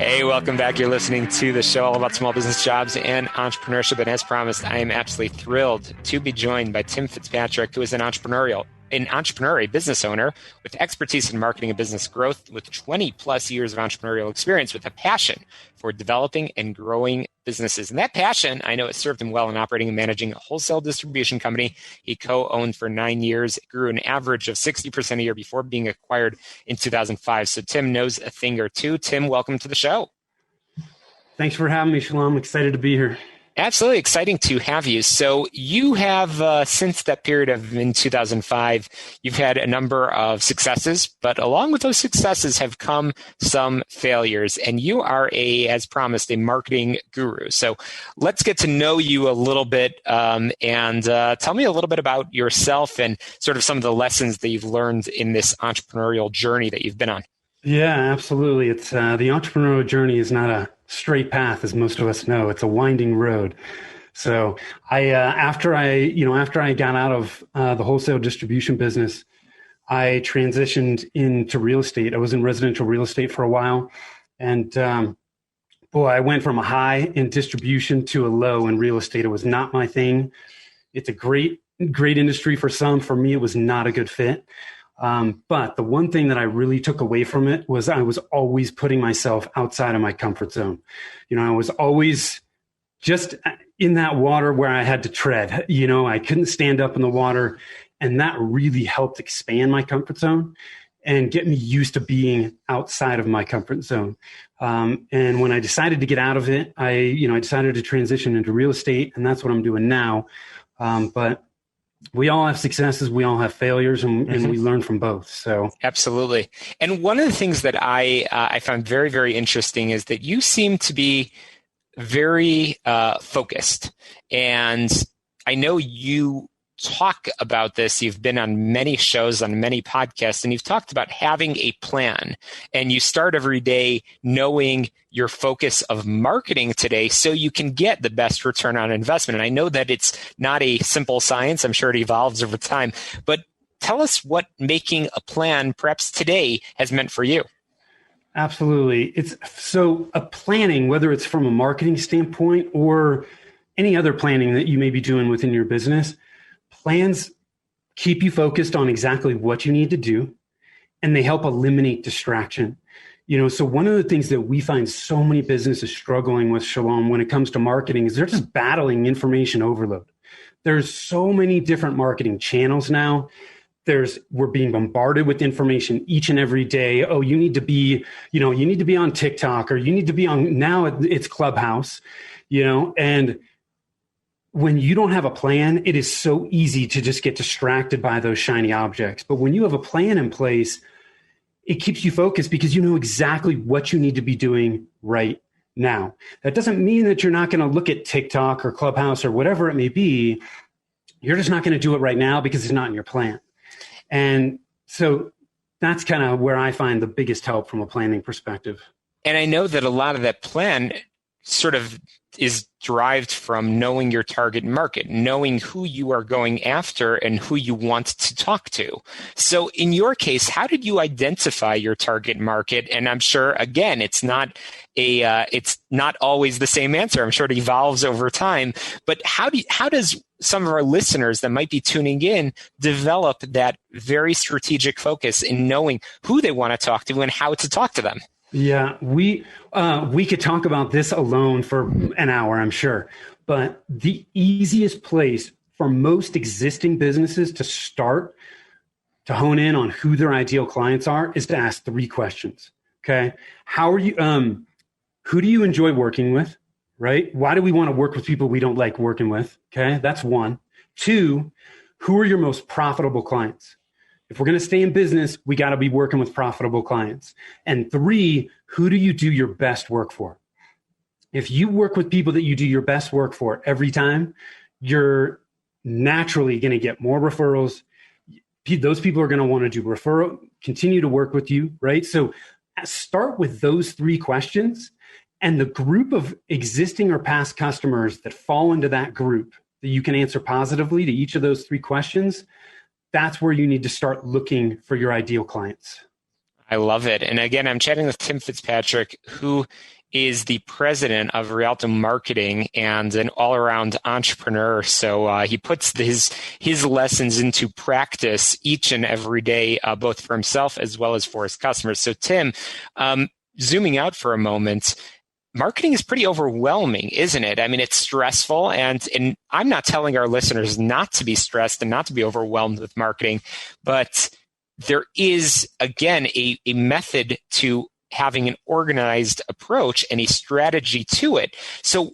Hey, welcome back. You're listening to the show all about small business jobs and entrepreneurship. And as promised, I am absolutely thrilled to be joined by Tim Fitzpatrick, who is an entrepreneur, a business owner with expertise in marketing and business growth, with 20 plus years of entrepreneurial experience, with a passion for developing and growing businesses. And that passion, I know it served him well in operating and managing a wholesale distribution company he co-owned for 9 years. It grew an average of 60% a year before being acquired in 2005. So Tim knows a thing or two. Tim, welcome to the show. Thanks for having me, Shalom. I'm excited to be here. Absolutely exciting to have you. So you have, since that period of in 2005, you've had a number of successes, but along with those successes have come some failures. And you are as promised, a marketing guru. So let's get to know you a little bit and tell me a little bit about yourself and sort of some of the lessons that you've learned in this entrepreneurial journey that you've been on. Yeah, absolutely. It's the entrepreneurial journey is not a straight path, as most of us know. It's a winding road. So after I got out of the wholesale distribution business, I transitioned into real estate. I was in residential real estate for a while. And I went from a high in distribution to a low in real estate. It was not my thing. It's a great industry for some. For me, it was not a good fit. But the one thing that I really took away from it was I was always putting myself outside of my comfort zone. I was always just in that water where I had to tread. I couldn't stand up in the water, and that really helped expand my comfort zone and get me used to being outside of my comfort zone. And when I decided to get out of it, I decided to transition into real estate, and that's what I'm doing now. But we all have successes, we all have failures, and we learn from both. So absolutely. And one of the things that I found very, very interesting is that you seem to be very focused. And I know you talk about this. You've been on many shows, on many podcasts, and you've talked about having a plan. And you start every day knowing your focus of marketing today so you can get the best return on investment. And I know that it's not a simple science. I'm sure it evolves over time. But tell us what making a plan, perhaps today, has meant for you. Absolutely. It's so a planning, whether it's from a marketing standpoint or any other planning that you may be doing within your business, plans keep you focused on exactly what you need to do, and they help eliminate distraction. So one of the things that we find so many businesses struggling with, Shalom, when it comes to marketing is they're just battling information overload. There's so many different marketing channels now. We're being bombarded with information each and every day. Oh, you need to be on TikTok, or you need to be on, now it's Clubhouse, and when you don't have a plan, it is so easy to just get distracted by those shiny objects. But when you have a plan in place, it keeps you focused because you know exactly what you need to be doing right now. That doesn't mean that you're not going to look at TikTok or Clubhouse or whatever it may be. You're just not going to do it right now because it's not in your plan. And so that's kind of where I find the biggest help from a planning perspective. And I know that a lot of that plan sort of is derived from knowing your target market, knowing who you are going after and who you want to talk to. So in your case, how did you identify your target market? And I'm sure, again, it's not always the same answer. I'm sure it evolves over time. But how does some of our listeners that might be tuning in develop that very strategic focus in knowing who they want to talk to and how to talk to them? Yeah, we could talk about this alone for an hour, I'm sure. But the easiest place for most existing businesses to start to hone in on who their ideal clients are is to ask 3 questions. Okay, how are you? Who do you enjoy working with? Right? Why do we want to work with people we don't like working with? Okay, that's 1. 2, who are your most profitable clients? If we're going to stay in business, we got to be working with profitable clients. And 3, who do you do your best work for? If you work with people that you do your best work for every time, you're naturally going to get more referrals. Those people are going to want to do referral, continue to work with you, right? So start with those 3 questions, and the group of existing or past customers that fall into that group that you can answer positively to each of those 3 questions, that's where you need to start looking for your ideal clients. I love it. And again, I'm chatting with Tim Fitzpatrick, who is the president of Rialto Marketing and an all-around entrepreneur. So he puts his lessons into practice each and every day, both for himself as well as for his customers. So Tim, zooming out for a moment, marketing is pretty overwhelming, isn't it? I mean, it's stressful, and I'm not telling our listeners not to be stressed and not to be overwhelmed with marketing, but there is, again, a method to having an organized approach and a strategy to it. So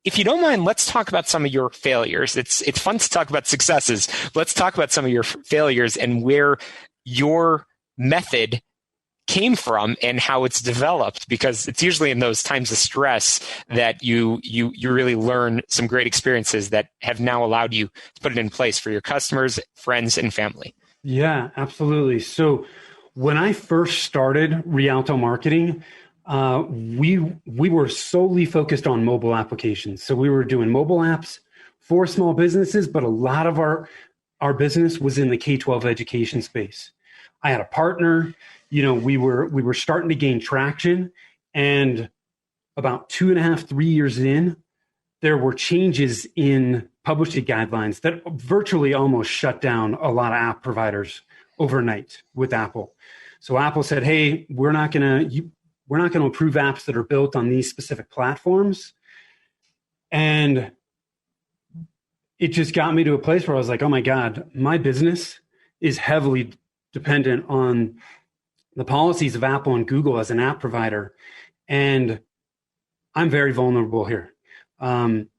if you don't mind, let's talk about some of your failures. It's fun to talk about successes. Let's talk about some of your failures and where your method came from and how it's developed, because it's usually in those times of stress that you really learn some great experiences that have now allowed you to put it in place for your customers, friends, and family. Yeah, absolutely. So when I first started Rialto Marketing, we were solely focused on mobile applications. So we were doing mobile apps for small businesses, but a lot of our business was in the K-12 education space. I had a partner, we were starting to gain traction, and about 2.5, 3 years in, there were changes in publishing guidelines that virtually almost shut down a lot of app providers overnight with Apple. So Apple said, "Hey, we're not going to approve apps that are built on these specific platforms." And it just got me to a place where I was like, "Oh my God, my business is heavily dependent on the policies of Apple and Google as an app provider, and I'm very vulnerable here." And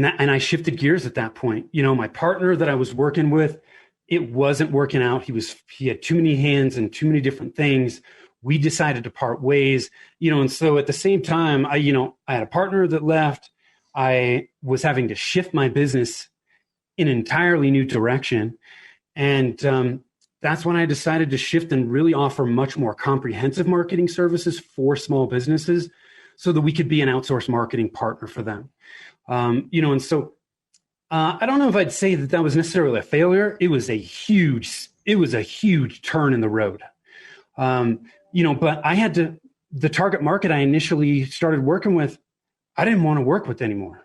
I shifted gears at that point. My partner that I was working with, it wasn't working out. He had too many hands and too many different things. We decided to part ways, and so at the same time, I had a partner that left. I was having to shift my business in an entirely new direction. And that's when I decided to shift and really offer much more comprehensive marketing services for small businesses so that we could be an outsourced marketing partner for them. And so I don't know if I'd say that was necessarily a failure. It was a huge turn in the road. But I had the target market I initially started working with, I didn't want to work with anymore.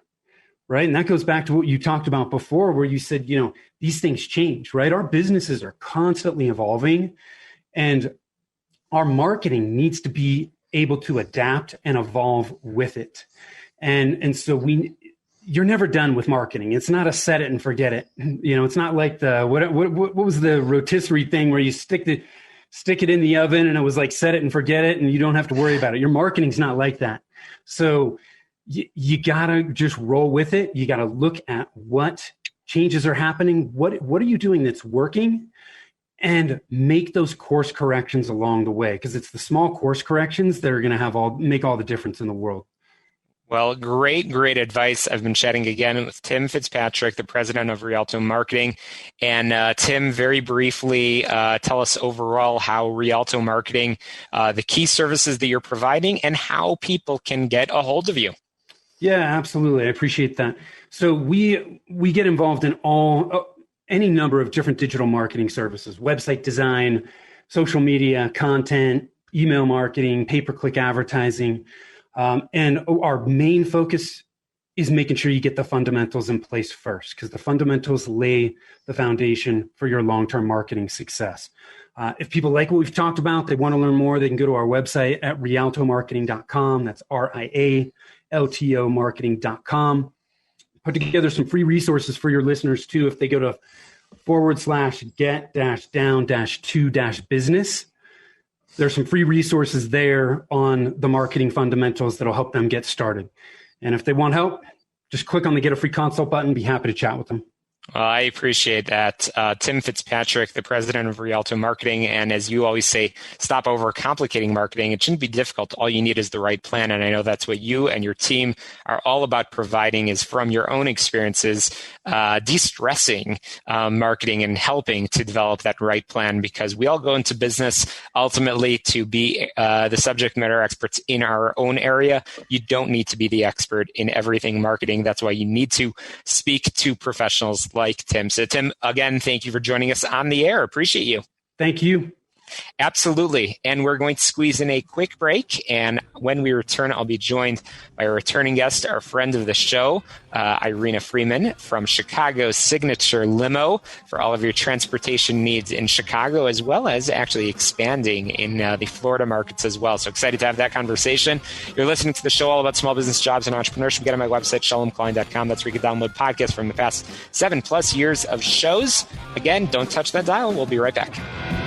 Right. And that goes back to what you talked about before, where you said, these things change, right? Our businesses are constantly evolving, and our marketing needs to be able to adapt and evolve with it. And so you're never done with marketing. It's not a set it and forget it. It's not like what was the rotisserie thing where you stick it in the oven and it was like set it and forget it and you don't have to worry about it. Your marketing's not like that. So you gotta just roll with it. You gotta look at what changes are happening. What are you doing that's working, and make those course corrections along the way, because it's the small course corrections that are going to make all the difference in the world. Well, great advice. I've been chatting again with Tim Fitzpatrick, the president of Rialto Marketing. And Tim, very briefly, tell us overall how Rialto Marketing, the key services that you're providing, and how people can get a hold of you. Yeah, absolutely. I appreciate that. So we get involved in any number of different digital marketing services: website design, social media, content, email marketing, pay-per-click advertising. And our main focus is making sure you get the fundamentals in place first, because the fundamentals lay the foundation for your long-term marketing success. If people like what we've talked about, they want to learn more, they can go to our website at rialtomarketing.com. That's RIALTO marketing.com. Put together some free resources for your listeners too. If they go to /get-down-to-business, there's some free resources there on the marketing fundamentals that'll help them get started. And if they want help, just click on the Get a Free Consult button. Be happy to chat with them. I appreciate that. Tim Fitzpatrick, the president of Rialto Marketing. And as you always say, stop overcomplicating marketing. It shouldn't be difficult. All you need is the right plan. And I know that's what you and your team are all about providing, is from your own experiences, de-stressing marketing and helping to develop that right plan, because we all go into business ultimately to be the subject matter experts in our own area. You don't need to be the expert in everything marketing. That's why you need to speak to professionals like Tim. So Tim, again, thank you for joining us on the air. Appreciate you. Thank you. Absolutely. And we're going to squeeze in a quick break. And when we return, I'll be joined by a returning guest, our friend of the show, Irina Freeman from Chicago's Signature Limo, for all of your transportation needs in Chicago, as well as actually expanding in the Florida markets as well. So excited to have that conversation. You're listening to the show all about small business, jobs, and entrepreneurship. Get on my website, shalomklein.com. That's where you can download podcasts from the past 7+ years of shows. Again, don't touch that dial. We'll be right back.